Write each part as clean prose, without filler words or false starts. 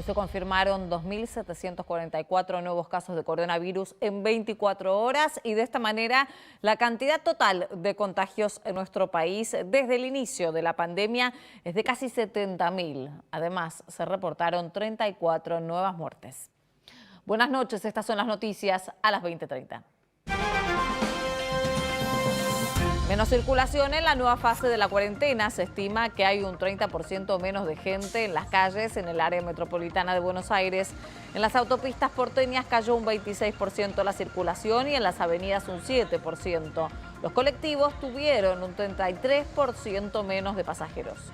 se confirmaron 2.744 nuevos casos de coronavirus en 24 horas y de esta manera la cantidad total de contagios en nuestro país desde el inicio de la pandemia es de casi 70.000. Además, se reportaron 34 nuevas muertes. Buenas noches, estas son las noticias a las 20:30. Menos circulación en la nueva fase de la cuarentena. Se estima que hay un 30% menos de gente en las calles en el área metropolitana de Buenos Aires. En las autopistas porteñas cayó un 26% la circulación y en las avenidas un 7%. Los colectivos tuvieron un 33% menos de pasajeros.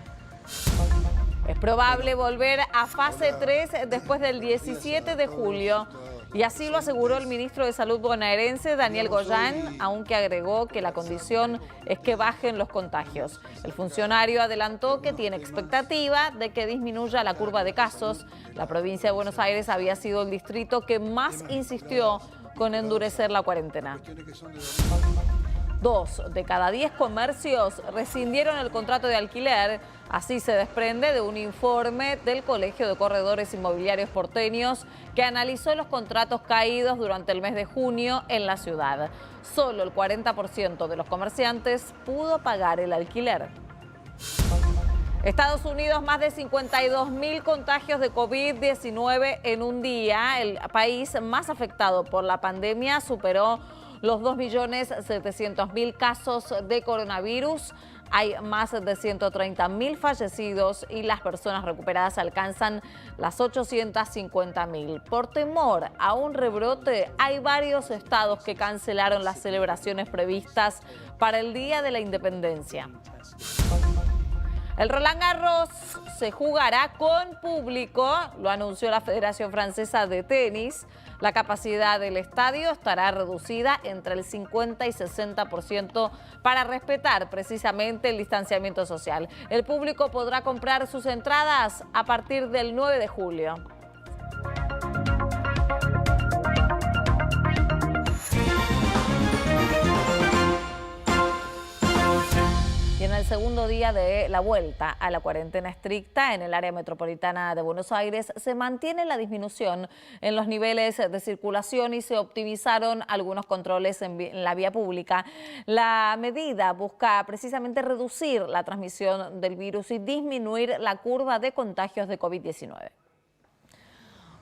Es probable volver a fase 3 después del 17 de julio. Y así lo aseguró el ministro de Salud bonaerense, Daniel Goyan, aunque agregó que la condición es que bajen los contagios. El funcionario adelantó que tiene expectativa de que disminuya la curva de casos. La provincia de Buenos Aires había sido el distrito que más insistió con endurecer la cuarentena. 2 de cada 10 comercios rescindieron el contrato de alquiler. Así se desprende de un informe del Colegio de Corredores Inmobiliarios Porteños que analizó los contratos caídos durante el mes de junio en la ciudad. Solo el 40% de los comerciantes pudo pagar el alquiler. Estados Unidos, más de 52.000 contagios de COVID-19 en un día. El país más afectado por la pandemia superó los 2.700.000 casos de coronavirus. Hay más de 130.000 fallecidos y las personas recuperadas alcanzan las 850.000. Por temor a un rebrote, hay varios estados que cancelaron las celebraciones previstas para el Día de la Independencia. El Roland Garros se jugará con público, lo anunció la Federación Francesa de Tenis. La capacidad del estadio estará reducida entre el 50 y 60% para respetar precisamente el distanciamiento social. El público podrá comprar sus entradas a partir del 9 de julio. Y en el segundo día de la vuelta a la cuarentena estricta en el área metropolitana de Buenos Aires se mantiene la disminución en los niveles de circulación y se optimizaron algunos controles en la vía pública. La medida busca precisamente reducir la transmisión del virus y disminuir la curva de contagios de COVID-19.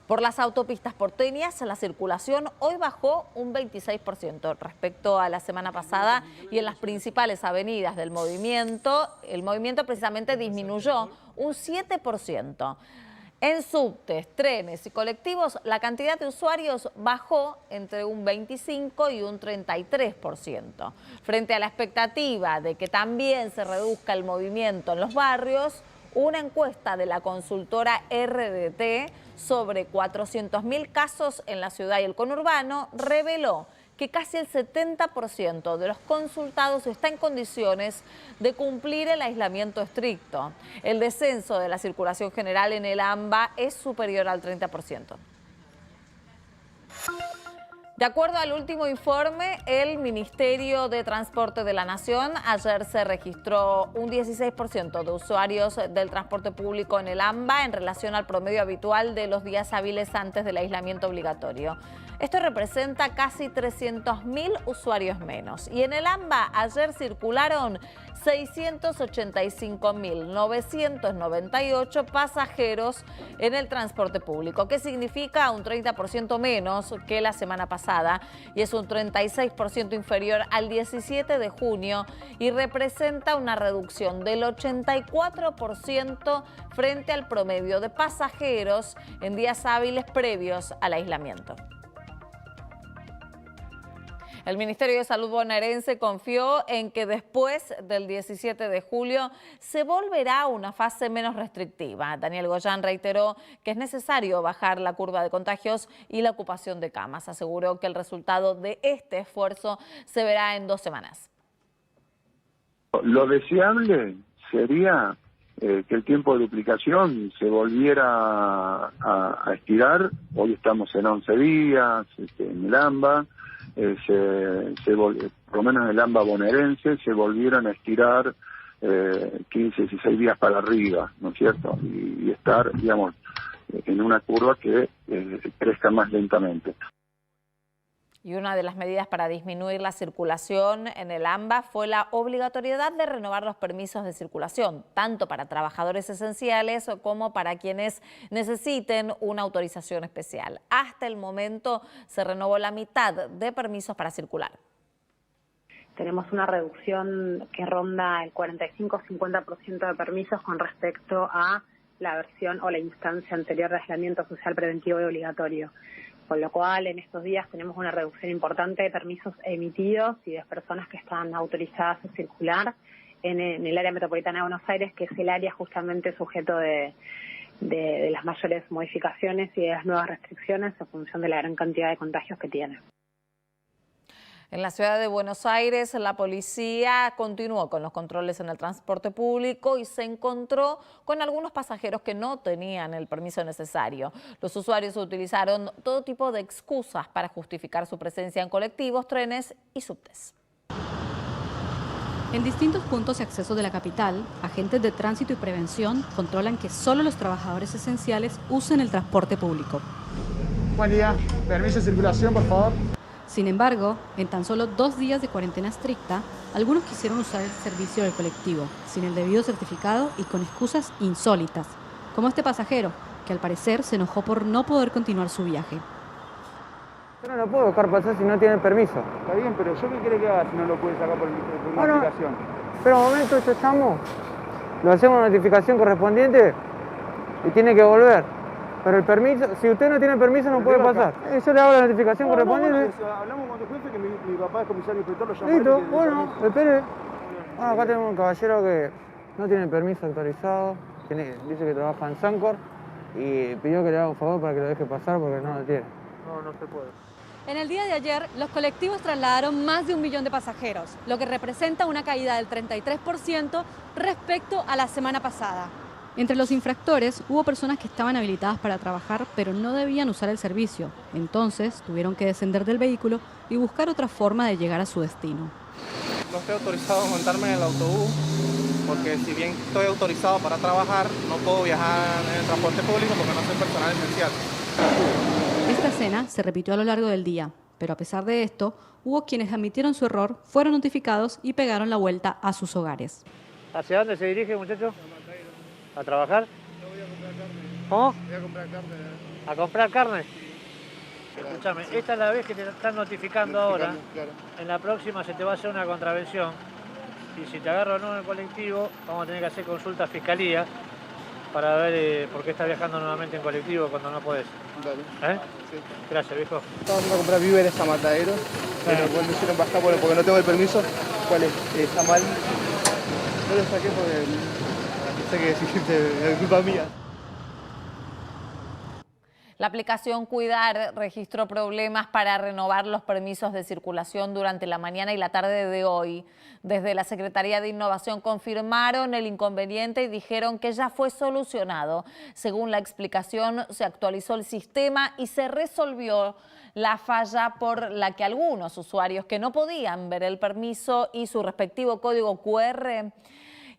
Por las autopistas porteñas, la circulación hoy bajó un 26% respecto a la semana pasada y en las principales avenidas del movimiento, el movimiento precisamente disminuyó un 7%. En subtes, trenes y colectivos, la cantidad de usuarios bajó entre un 25 y un 33%. Frente a la expectativa de que también se reduzca el movimiento en los barrios, una encuesta de la consultora RDT sobre 400.000 casos en la ciudad y el conurbano reveló que casi el 70% de los consultados está en condiciones de cumplir el aislamiento estricto. El descenso de la circulación general en el AMBA es superior al 30%. De acuerdo al último informe, el Ministerio de Transporte de la Nación, ayer se registró un 16% de usuarios del transporte público en el AMBA en relación al promedio habitual de los días hábiles antes del aislamiento obligatorio. Esto representa casi 300.000 usuarios menos. Y en el AMBA ayer circularon 685.998 pasajeros en el transporte público, que significa un 30% menos que la semana pasada y es un 36% inferior al 17 de junio y representa una reducción del 84% frente al promedio de pasajeros en días hábiles previos al aislamiento. El Ministerio de Salud bonaerense confió en que después del 17 de julio se volverá a una fase menos restrictiva. Daniel Goyan reiteró que es necesario bajar la curva de contagios y la ocupación de camas. Aseguró que el resultado de este esfuerzo se verá en 2 semanas. Lo deseable sería que el tiempo de duplicación se volviera a estirar. Hoy estamos en 11 días en el AMBA. Por lo menos en el AMBA bonaerense se volvieron a estirar 15, 16 días para arriba, ¿no es cierto? Y estar, digamos, en una curva que crezca más lentamente. Y una de las medidas para disminuir la circulación en el AMBA fue la obligatoriedad de renovar los permisos de circulación, tanto para trabajadores esenciales como para quienes necesiten una autorización especial. Hasta el momento se renovó la mitad de permisos para circular. Tenemos una reducción que ronda el 45-50% de permisos con respecto a la versión o la instancia anterior de aislamiento social preventivo y obligatorio. Con lo cual, en estos días tenemos una reducción importante de permisos emitidos y de personas que están autorizadas a circular en el área metropolitana de Buenos Aires, que es el área justamente sujeto de las mayores modificaciones y de las nuevas restricciones en función de la gran cantidad de contagios que tiene. En la ciudad de Buenos Aires, la policía continuó con los controles en el transporte público y se encontró con algunos pasajeros que no tenían el permiso necesario. Los usuarios utilizaron todo tipo de excusas para justificar su presencia en colectivos, trenes y subtes. En distintos puntos y accesos de la capital, agentes de tránsito y prevención controlan que solo los trabajadores esenciales usen el transporte público. Buen día, permiso de circulación, por favor. Sin embargo, en tan solo 2 días de cuarentena estricta, algunos quisieron usar el servicio del colectivo, sin el debido certificado y con excusas insólitas, como este pasajero, que al parecer se enojó por no poder continuar su viaje. Yo no lo puedo dejar pasar si no tiene permiso. Está bien, pero ¿yo qué quiere que haga si no lo puede sacar por una aplicación? Pero un momento, ya estamos. Lo hacemos una notificación correspondiente y tiene que volver. Pero el permiso, si usted no tiene permiso, no puede pasar. Yo le hago la notificación correspondiente. Hablamos con tu jefe que mi papá es comisario inspector, lo llama. Listo, bueno, espere. Bueno, acá tenemos un caballero que no tiene permiso autorizado, dice que trabaja en Sancor y pidió que le haga un favor para que lo deje pasar porque no lo tiene. No se puede. En el día de ayer, los colectivos trasladaron más de 1 millón de pasajeros, lo que representa una caída del 33% respecto a la semana pasada. Entre los infractores hubo personas que estaban habilitadas para trabajar, pero no debían usar el servicio. Entonces tuvieron que descender del vehículo y buscar otra forma de llegar a su destino. No estoy autorizado a montarme en el autobús, porque si bien estoy autorizado para trabajar, no puedo viajar en el transporte público porque no soy personal esencial. Esta escena se repitió a lo largo del día, pero a pesar de esto, hubo quienes admitieron su error, fueron notificados y pegaron la vuelta a sus hogares. ¿Hacia dónde se dirige, muchacho? ¿A trabajar? Yo voy a comprar carne. ¿Cómo? Voy a comprar carne. ¿A comprar carne? Escúchame, esta es la vez que te están notificando ahora. Claro. En la próxima se te va a hacer una contravención. Y si te agarro o no en el colectivo, vamos a tener que hacer consulta a Fiscalía para ver por qué estás viajando nuevamente en colectivo cuando no podés. Dale. Sí. Gracias, viejo. Estamos a comprar víveres a Mataderos, pero cuando me hicieron bajar, bueno, porque no tengo el permiso, ¿cuál es? Está mal. No lo saqué porque sé que es culpa mía. La aplicación Cuidar registró problemas para renovar los permisos de circulación durante la mañana y la tarde de hoy. Desde la Secretaría de Innovación confirmaron el inconveniente y dijeron que ya fue solucionado. Según la explicación, se actualizó el sistema y se resolvió la falla por la que algunos usuarios que no podían ver el permiso y su respectivo código QR.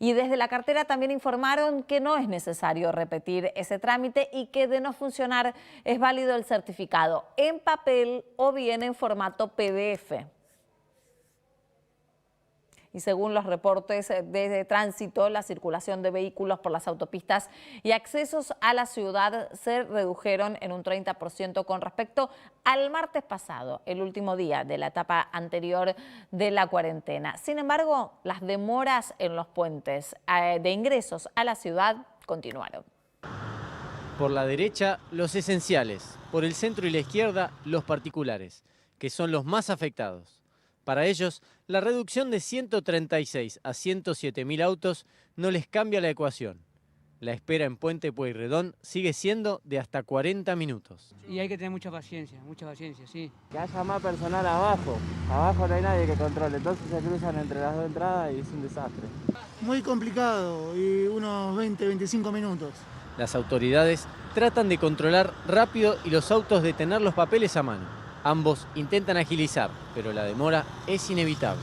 Y desde la cartera también informaron que no es necesario repetir ese trámite y que de no funcionar es válido el certificado en papel o bien en formato PDF. Y según los reportes de tránsito, la circulación de vehículos por las autopistas y accesos a la ciudad se redujeron en un 30% con respecto al martes pasado, el último día de la etapa anterior de la cuarentena. Sin embargo, las demoras en los puentes de ingresos a la ciudad continuaron. Por la derecha, los esenciales. Por el centro y la izquierda, los particulares, que son los más afectados. Para ellos, la reducción de 136 a 107.000 autos no les cambia la ecuación. La espera en Puente Pueyrredón sigue siendo de hasta 40 minutos. Y hay que tener mucha paciencia, sí. Que haya más personal abajo. Abajo no hay nadie que controle, entonces se cruzan entre las dos entradas y es un desastre. Muy complicado y unos 20-25 minutos. Las autoridades tratan de controlar rápido y los autos de tener los papeles a mano. Ambos intentan agilizar, pero la demora es inevitable.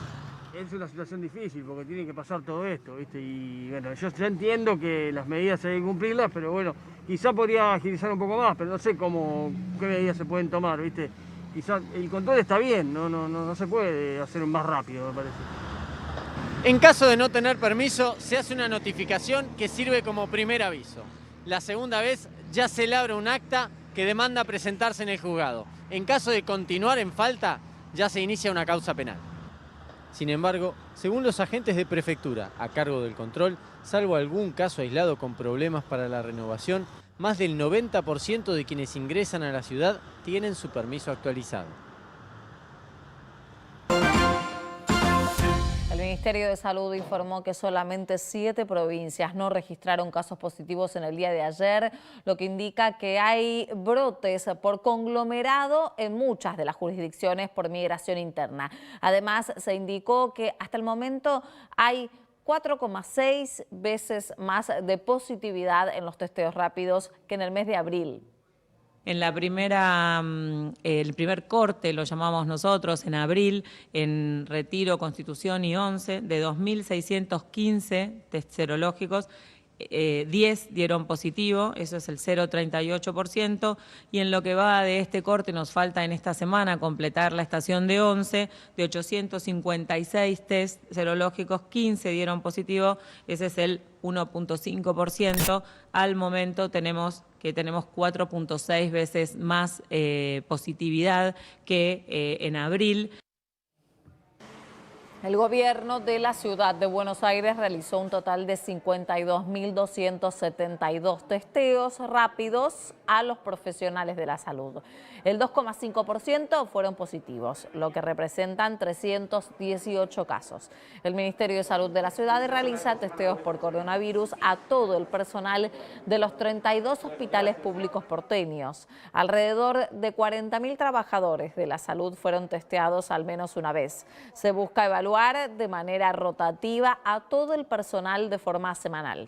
es una situación difícil porque tiene que pasar todo esto, ¿viste? Y bueno, yo ya entiendo que las medidas hay que cumplirlas, pero bueno, quizá podría agilizar un poco más, pero no sé qué medidas se pueden tomar, ¿viste? Quizá el control está bien, no se puede hacer más rápido, me parece. En caso de no tener permiso, se hace una notificación que sirve como primer aviso. La segunda vez ya se labra un acta que demanda presentarse en el juzgado. En caso de continuar en falta, ya se inicia una causa penal. Sin embargo, según los agentes de prefectura a cargo del control, salvo algún caso aislado con problemas para la renovación, más del 90% de quienes ingresan a la ciudad tienen su permiso actualizado. El Ministerio de Salud informó que solamente 7 provincias no registraron casos positivos en el día de ayer, lo que indica que hay brotes por conglomerado en muchas de las jurisdicciones por migración interna. Además, se indicó que hasta el momento hay 4,6 veces más de positividad en los testeos rápidos que en el mes de abril. En la el primer corte, lo llamamos nosotros, en abril, en Retiro, Constitución y 11, de 2.615 test serológicos, 10 dieron positivo, eso es el 0,38%, y en lo que va de este corte nos falta en esta semana completar la estación de 11, de 856 test serológicos, 15 dieron positivo, ese es el 1,5%. Al momento tenemos 4,6 veces más positividad que en abril. El gobierno de la ciudad de Buenos Aires realizó un total de 52.272 testeos rápidos a los profesionales de la salud. El 2,5% fueron positivos, lo que representan 318 casos. El Ministerio de Salud de la ciudad realiza testeos por coronavirus a todo el personal de los 32 hospitales públicos porteños. Alrededor de 40.000 trabajadores de la salud fueron testeados al menos una vez. Se busca evaluar de manera rotativa a todo el personal de forma semanal.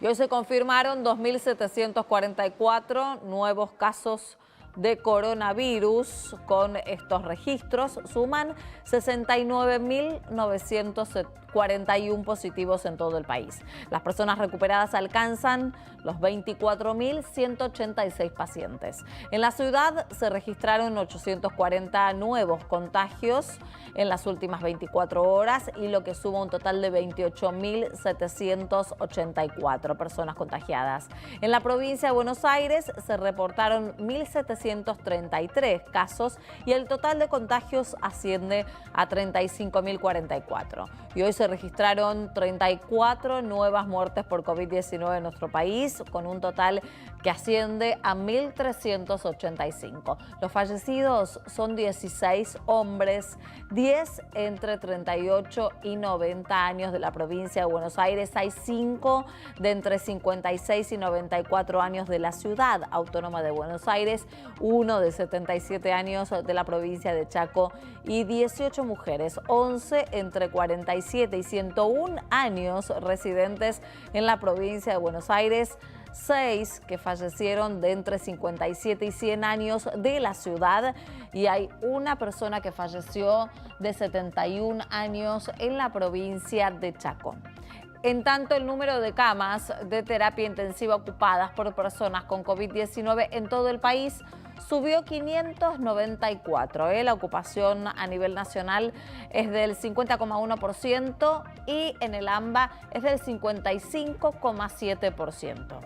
Y hoy se confirmaron 2.744 nuevos casos de coronavirus. Con estos registros suman 69.941 positivos en todo el país. Las personas recuperadas alcanzan los 24.186 pacientes. En la ciudad se registraron 840 nuevos contagios en las últimas 24 horas y lo que suma un total de 28.784 personas contagiadas. En la provincia de Buenos Aires se reportaron 1.733 casos y el total de contagios asciende a 35.044. Y hoy se registraron 34 nuevas muertes por COVID-19 en nuestro país, con un total que asciende a 1.385. Los fallecidos son 16 hombres, 10 entre 38 y 90 años de la provincia de Buenos Aires. Hay 5 de entre 56 y 94 años de la ciudad autónoma de Buenos Aires, 1 de 77 años de la provincia de Chaco y 18 mujeres, 11 entre 47 y 101 años residentes en la provincia de Buenos Aires, 6 que fallecieron de entre 57 y 100 años de la ciudad y hay una persona que falleció de 71 años en la provincia de Chaco. En tanto, el número de camas de terapia intensiva ocupadas por personas con COVID-19 en todo el país subió 594. La ocupación a nivel nacional es del 50,1% y en el AMBA es del 55,7%.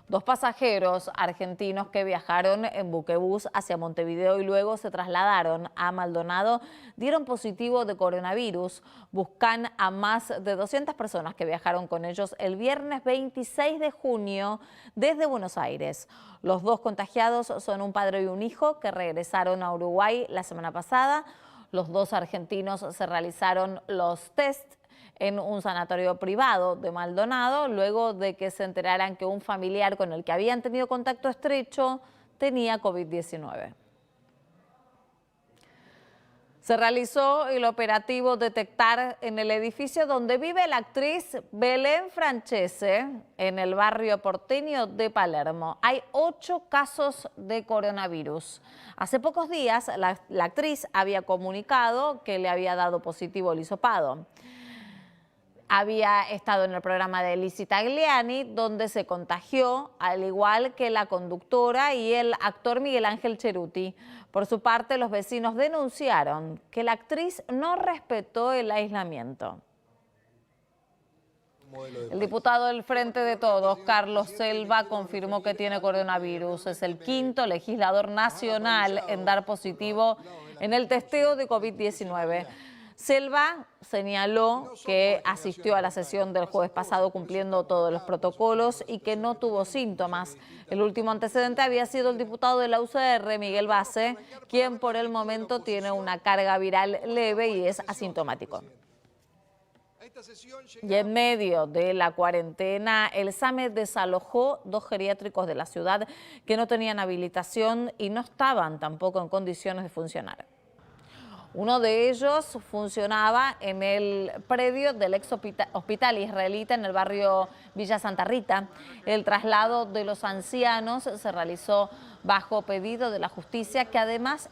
2 pasajeros argentinos que viajaron en buquebús hacia Montevideo y luego se trasladaron a Maldonado dieron positivo de coronavirus. Buscan a más de 200 personas que viajaron con ellos el viernes 26 de junio desde Buenos Aires. Los 2 contagiados son un padre y un hijo que regresaron a Uruguay la semana pasada. Los 2 argentinos se realizaron los test en un sanatorio privado de Maldonado, luego de que se enteraran que un familiar con el que habían tenido contacto estrecho tenía COVID-19. Se realizó el operativo Detectar en el edificio donde vive la actriz Belén Francese, en el barrio porteño de Palermo. Hay 8 casos de coronavirus. Hace pocos días la actriz había comunicado que le había dado positivo el hisopado. Había estado en el programa de Lizzy Tagliani, donde se contagió, al igual que la conductora y el actor Miguel Ángel Cheruti. Por su parte, los vecinos denunciaron que la actriz no respetó el aislamiento. El diputado del Frente de Todos, Carlos Selva, confirmó que tiene coronavirus. Es el 5º legislador nacional en dar positivo en el testeo de COVID-19. Selva señaló que asistió a la sesión del jueves pasado cumpliendo todos los protocolos y que no tuvo síntomas. El último antecedente había sido el diputado de la UCR, Miguel Base, quien por el momento tiene una carga viral leve y es asintomático. Y en medio de la cuarentena, el SAME desalojó 2 geriátricos de la ciudad que no tenían habilitación y no estaban tampoco en condiciones de funcionar. Uno de ellos funcionaba en el predio del ex hospital israelita en el barrio Villa Santa Rita. El traslado de los ancianos se realizó bajo pedido de la justicia, que además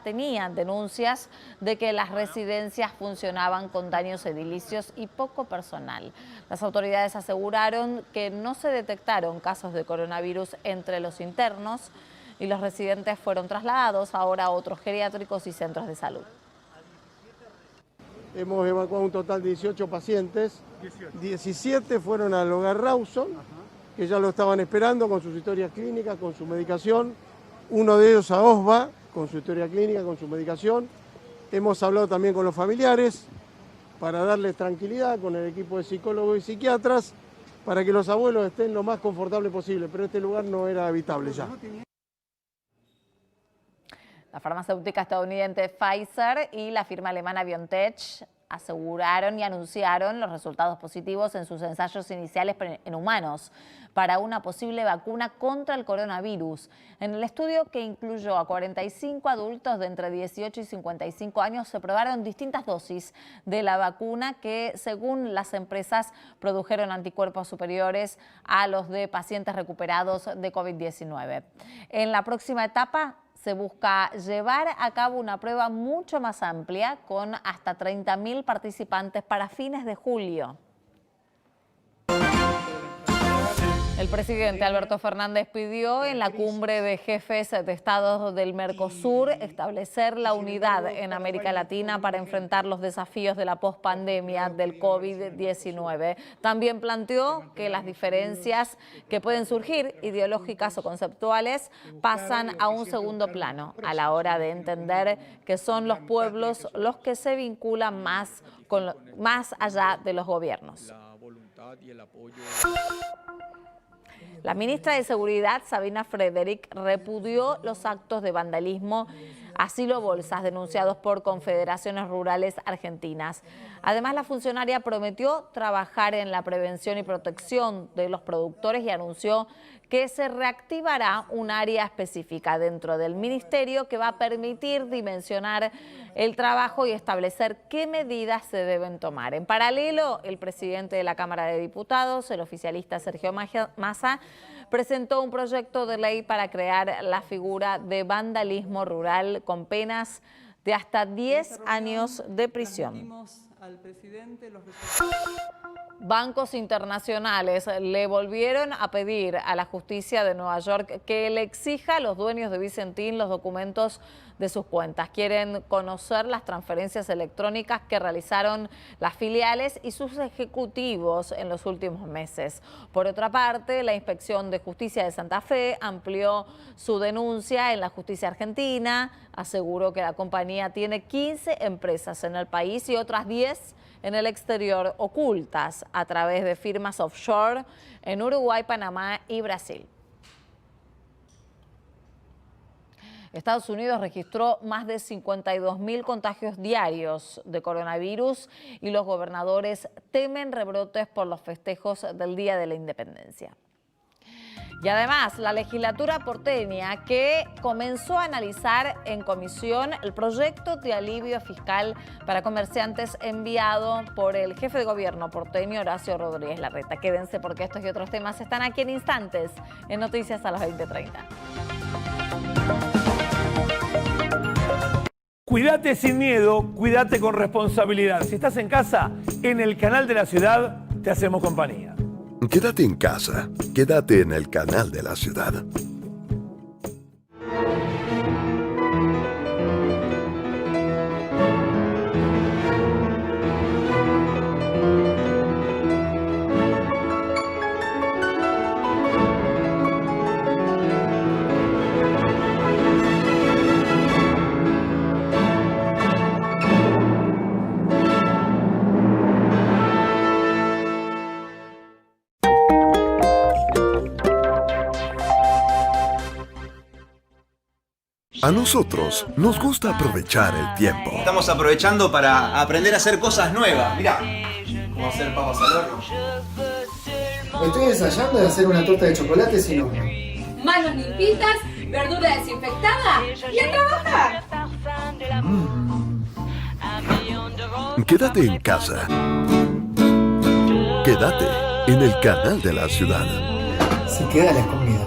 tenían denuncias de que las residencias funcionaban con daños edilicios y poco personal. Las autoridades aseguraron que no se detectaron casos de coronavirus entre los internos y los residentes fueron trasladados ahora a otros geriátricos y centros de salud. Hemos evacuado un total de 18 pacientes, 17 fueron al hogar Rawson, que ya lo estaban esperando con sus historias clínicas, con su medicación, uno de ellos a OSBA, con su historia clínica, con su medicación. Hemos hablado también con los familiares para darles tranquilidad, con el equipo de psicólogos y psiquiatras, para que los abuelos estén lo más confortable posible, pero este lugar no era habitable ya. La farmacéutica estadounidense Pfizer y la firma alemana BioNTech aseguraron y anunciaron los resultados positivos en sus ensayos iniciales en humanos para una posible vacuna contra el coronavirus. En el estudio, que incluyó a 45 adultos de entre 18 y 55 años, se probaron distintas dosis de la vacuna que, según las empresas, produjeron anticuerpos superiores a los de pacientes recuperados de COVID-19. En la próxima etapa se busca llevar a cabo una prueba mucho más amplia con hasta 30.000 participantes para fines de julio. El presidente Alberto Fernández pidió en la cumbre de jefes de estados del Mercosur establecer la unidad en América Latina para enfrentar los desafíos de la pospandemia del COVID-19. También planteó que las diferencias que pueden surgir, ideológicas o conceptuales, pasan a un segundo plano a la hora de entender que son los pueblos los que se vinculan más allá de los gobiernos. La ministra de Seguridad, Sabina Frederick, repudió los actos de vandalismo a Silo Bolsas denunciados por confederaciones rurales argentinas. Además, la funcionaria prometió trabajar en la prevención y protección de los productores y anunció que se reactivará un área específica dentro del ministerio que va a permitir dimensionar el trabajo y establecer qué medidas se deben tomar. En paralelo, el presidente de la Cámara de Diputados, el oficialista Sergio Massa, presentó un proyecto de ley para crear la figura de vandalismo rural con penas de hasta 10 años de prisión. Bancos internacionales le volvieron a pedir a la justicia de Nueva York que le exija a los dueños de Vicentín los documentos de sus cuentas. Quieren conocer las transferencias electrónicas que realizaron las filiales y sus ejecutivos en los últimos meses. Por otra parte, la Inspección de Justicia de Santa Fe amplió su denuncia en la justicia argentina. Aseguró que la compañía tiene 15 empresas en el país y otras 10 en el exterior ocultas a través de firmas offshore en Uruguay, Panamá y Brasil. Estados Unidos registró más de 52.000 contagios diarios de coronavirus y los gobernadores temen rebrotes por los festejos del Día de la Independencia. Y además, la legislatura porteña que comenzó a analizar en comisión el proyecto de alivio fiscal para comerciantes enviado por el jefe de gobierno porteño, Horacio Rodríguez Larreta. Quédense porque estos y otros temas están aquí en instantes en Noticias a las 20:30. Cuídate sin miedo, cuídate con responsabilidad. Si estás en casa, en el canal de la ciudad, te hacemos compañía. Quédate en casa, quédate en el canal de la ciudad. A nosotros nos gusta aprovechar el tiempo. Estamos aprovechando para aprender a hacer cosas nuevas. Mirá, cómo hacer papas al horno. Estoy ensayando de hacer una torta de chocolate sin horno. Manos limpitas, verdura desinfectada y a trabajar. Quédate en casa. Quédate en el canal de la ciudad. Se queda la comida.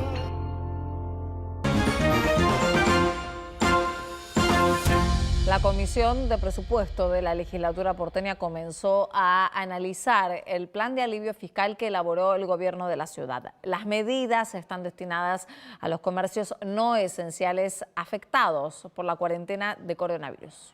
La Comisión de Presupuesto de la legislatura porteña comenzó a analizar el plan de alivio fiscal que elaboró el gobierno de la ciudad. Las medidas están destinadas a los comercios no esenciales afectados por la cuarentena de coronavirus.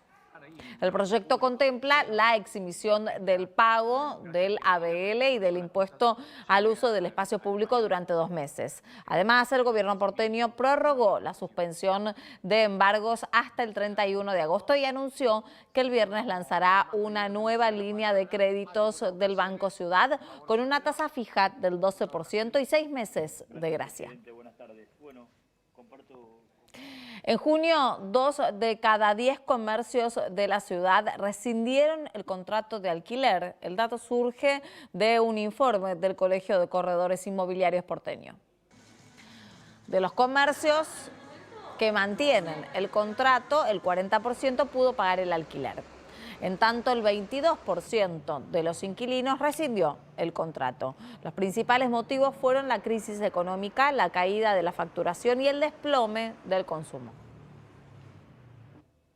El proyecto contempla la exhibición del pago del ABL y del impuesto al uso del espacio público durante 2 meses. Además, el gobierno porteño prorrogó la suspensión de embargos hasta el 31 de agosto y anunció que el viernes lanzará una nueva línea de créditos del Banco Ciudad con una tasa fija del 12% y 6 meses de gracia. En junio, 2 de cada 10 comercios de la ciudad rescindieron el contrato de alquiler. El dato surge de un informe del Colegio de Corredores Inmobiliarios porteño. De los comercios que mantienen el contrato, el 40% pudo pagar el alquiler. En tanto, el 22% de los inquilinos rescindió el contrato. Los principales motivos fueron la crisis económica, la caída de la facturación y el desplome del consumo.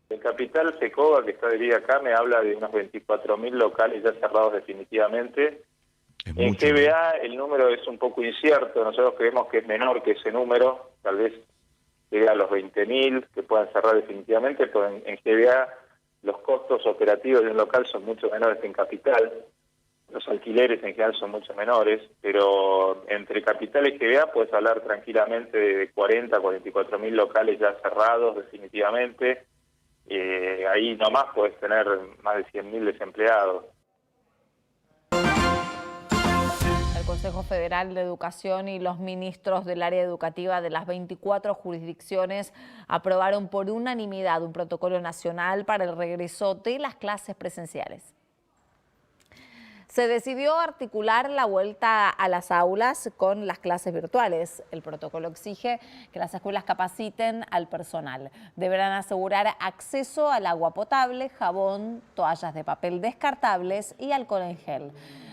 En Capital, Secoba, que está de día acá, me habla de unos 24.000 locales ya cerrados definitivamente. En GBA el número es un poco incierto, nosotros creemos que es menor que ese número, tal vez llegue a los 20.000 que puedan cerrar definitivamente, pero en GBA los costos operativos de un local son mucho menores que en Capital, los alquileres en general son mucho menores, pero entre Capital y GBA puedes hablar tranquilamente de 40, 44.000 locales ya cerrados definitivamente, ahí nomás puedes tener más de 100.000 desempleados. El Consejo Federal de Educación y los ministros del área educativa de las 24 jurisdicciones aprobaron por unanimidad un protocolo nacional para el regreso de las clases presenciales. Se decidió articular la vuelta a las aulas con las clases virtuales. El protocolo exige que las escuelas capaciten al personal. Deberán asegurar acceso al agua potable, jabón, toallas de papel descartables y alcohol en gel.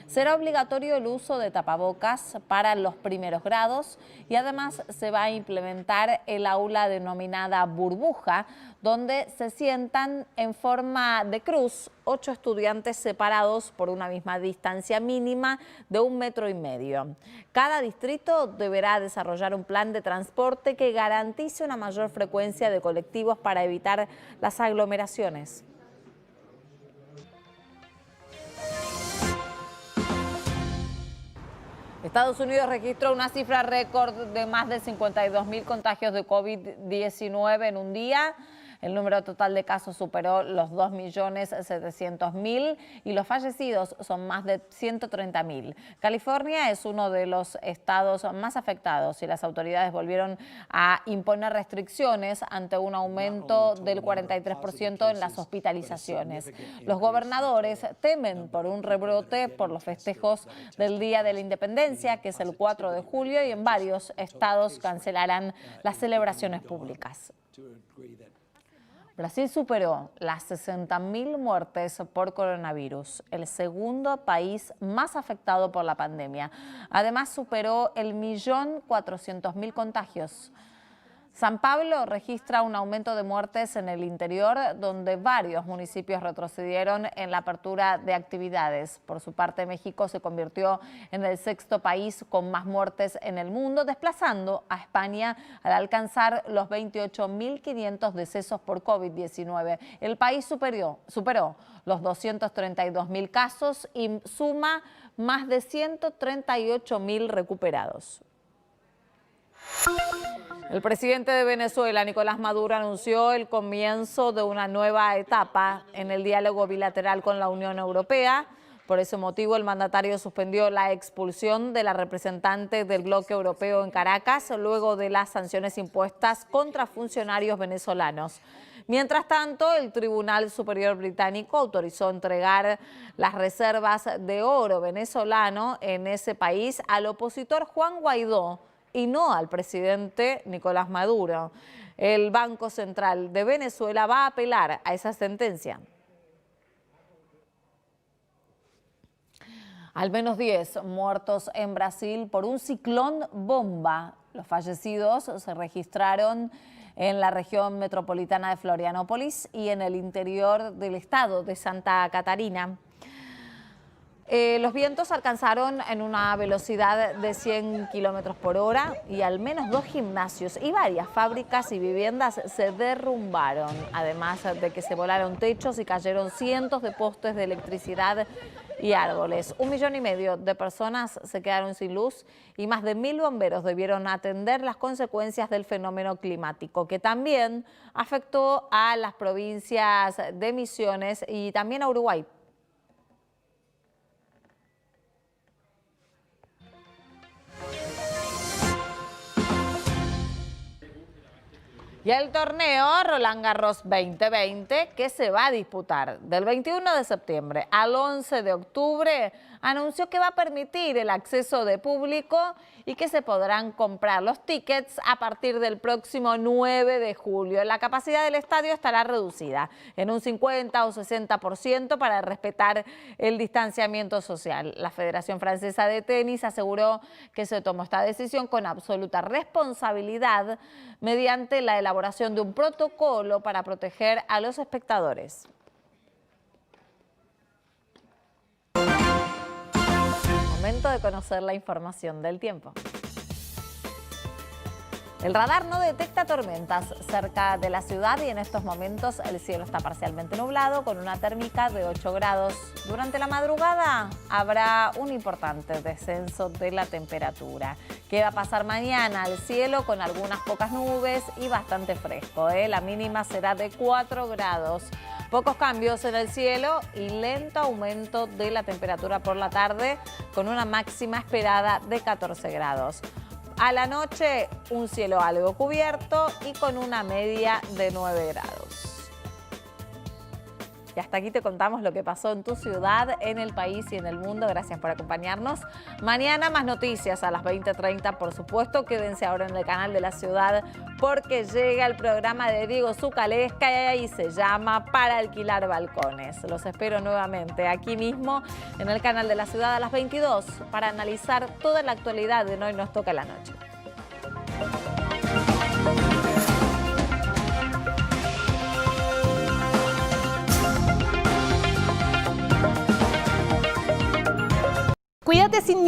Será obligatorio el uso de tapabocas para los primeros grados y además se va a implementar el aula denominada burbuja, donde se sientan en forma de cruz 8 estudiantes separados por una misma distancia mínima de 1,5 metros. Cada distrito deberá desarrollar un plan de transporte que garantice una mayor frecuencia de colectivos para evitar las aglomeraciones. Estados Unidos registró una cifra récord de más de 52.000 contagios de COVID-19 en un día. El número total de casos superó los 2.700.000 y los fallecidos son más de 130.000. California es uno de los estados más afectados y las autoridades volvieron a imponer restricciones ante un aumento del 43% en las hospitalizaciones. Los gobernadores temen por un rebrote por los festejos del Día de la Independencia, que es el 4 de julio, y en varios estados cancelarán las celebraciones públicas. Brasil superó las 60.000 muertes por coronavirus, el segundo país más afectado por la pandemia. Además, superó el 1.400.000 contagios. San Pablo registra un aumento de muertes en el interior, donde varios municipios retrocedieron en la apertura de actividades. Por su parte, México se convirtió en el sexto país con más muertes en el mundo, desplazando a España al alcanzar los 28.500 decesos por COVID-19. El país superó los 232.000 casos y suma más de 138.000 recuperados. El presidente de Venezuela, Nicolás Maduro, anunció el comienzo de una nueva etapa en el diálogo bilateral con la Unión Europea. Por ese motivo, el mandatario suspendió la expulsión de la representante del bloque europeo en Caracas, luego de las sanciones impuestas contra funcionarios venezolanos. Mientras tanto, el Tribunal Superior Británico autorizó entregar las reservas de oro venezolano en ese país al opositor Juan Guaidó, y no al presidente Nicolás Maduro. El Banco Central de Venezuela va a apelar a esa sentencia. Al menos 10 muertos en Brasil por un ciclón bomba. Los fallecidos se registraron en la región metropolitana de Florianópolis y en el interior del estado de Santa Catarina. Los vientos alcanzaron en una velocidad de 100 kilómetros por hora y al menos 2 gimnasios y varias fábricas y viviendas se derrumbaron, además de que se volaron techos y cayeron cientos de postes de electricidad y árboles. 1,5 millones de personas se quedaron sin luz y más de 1.000 bomberos debieron atender las consecuencias del fenómeno climático, que también afectó a las provincias de Misiones y también a Uruguay. Y el torneo Roland Garros 2020, que se va a disputar del 21 de septiembre al 11 de octubre, anunció que va a permitir el acceso de público y que se podrán comprar los tickets a partir del próximo 9 de julio. La capacidad del estadio estará reducida en un 50 o 60% para respetar el distanciamiento social. La Federación Francesa de Tenis aseguró que se tomó esta decisión con absoluta responsabilidad mediante la elaboración de un protocolo para proteger a los espectadores. Momento de conocer la información del tiempo. El radar no detecta tormentas cerca de la ciudad y en estos momentos el cielo está parcialmente nublado con una térmica de 8 grados. Durante la madrugada habrá un importante descenso de la temperatura. ¿Qué va a pasar mañana? El cielo con algunas pocas nubes y bastante fresco. La mínima será de 4 grados. Pocos cambios en el cielo y lento aumento de la temperatura por la tarde con una máxima esperada de 14 grados. A la noche, un cielo algo cubierto y con una media de 9 grados. Y hasta aquí te contamos lo que pasó en tu ciudad, en el país y en el mundo. Gracias por acompañarnos. Mañana más noticias a las 20:30, por supuesto. Quédense ahora en el canal de la ciudad porque llega el programa de Diego Zucalesca y se llama Para alquilar balcones. Los espero nuevamente aquí mismo en el canal de la ciudad a las 22 para analizar toda la actualidad de Hoy Nos Toca la Noche. Cuídate sin